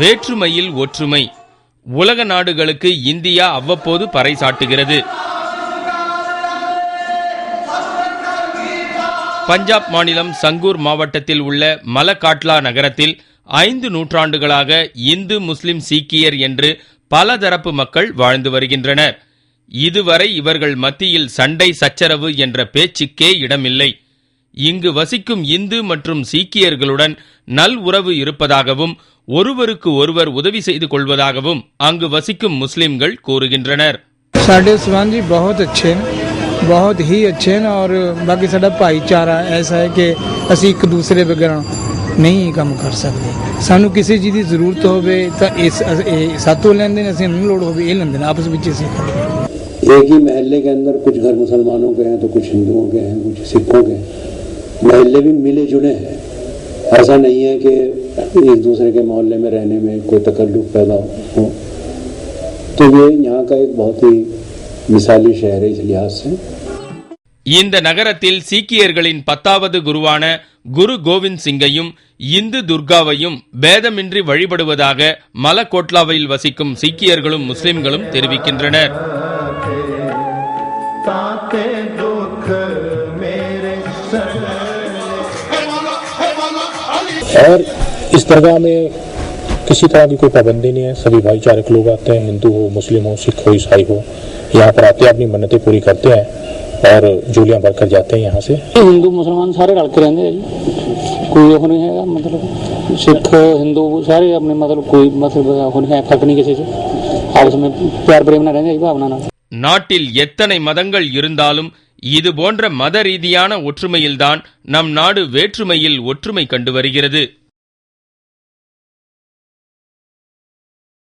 வேற்றுமையில் ஒற்றுமை. உலக நாடுகளுக்கு இந்தியா அவ்வப்போது பறைசாட்டுகிறது. பஞ்சாப் மாநிலம் சங்கூர் மாவட்டத்தில் உள்ள மலகாட்லா நகரத்தில் 5 நூற்றாண்டுகளாக இந்து, முஸ்லிம், சீக்கியர் என்று பலதரப்பு மக்கள் வாழ்ந்து வருகின்றனர். இதுவரை இவர்கள் மத்தியில் சண்டை சச்சரவு என்ற பேச்சுக்கே இடமில்லை. இங்கு வசிக்கும் இந்து மற்றும் சீக்கியர்களுடன் நல் உறவு இருப்பதாகவும் ஒருவருக்கு ஒருவர் உதவி செய்து கொள்வதாகவும் அங்கு வசிக்கும் முஸ்லிம்கள் கூறுகின்றனர். बहुत ही अच्छे हैं और बाकी साडा भाईचारा ऐसा है कि असी एक दूसरे बगैर नहीं काम कर सकते. सानू किसी चीज़ की जरूरत होवे तो इस सातों लेंदे ने, असीं लोड़ होवे ये लेंदे ने, आपस में इसी करते हैं. एक ही महल्ले के अंदर कुछ घर मुसलमानों के हैं तो कुछ हिंदुओं के हैं, कुछ सिखों के हैं. महल्ले भी मिले जुले हैं. ऐसा नहीं है कि एक दूसरे के मोहल्ले में रहने में कोई तकल्लुफ पैदा हो. तो ये यहाँ का एक बहुत ही मिसाली शहर है इस लिहाज से. இந்த நகரத்தில் சீக்கியர்களின் 10வது குருவான குரு கோவிந்த் சிங்கையும் இந்து துர்காவையும் பேதமின்றி வழிபடுவதாக மலகோட்லாவில் வசிக்கும் சீக்கியர்களும் முஸ்லிம்களும் தெரிவிக்கின்றனர். और इस दरगाह में किसी तरह की कोई पाबंदी नहीं है. सभी भाईचारे के लोग आते हैं, हिंदू हो, मुस्लिम हो, सिख हो, ईसाई हो, यहाँ पर आते हैं, अपनी मन्नतें पूरी करते हैं और जोलियां भरकर जाते हैं यहाँ से. हिंदू मुसलमान सारे रल के रहते हैं, कोई वो नहीं है, मतलब सिख हिंदू सारे अपने मतलब कोई मतलब नहीं है, फर्क नहीं किसी से, आपस में प्यार प्रेम ना रहते भावना ना. நாட்டில் எத்தனை மதங்கள் இருந்தாலும் இது போன்ற மத ரீதியான ஒற்றுமையில்தான் நம் நாடு வேற்றுமையில் ஒற்றுமை கண்டு வருகிறது.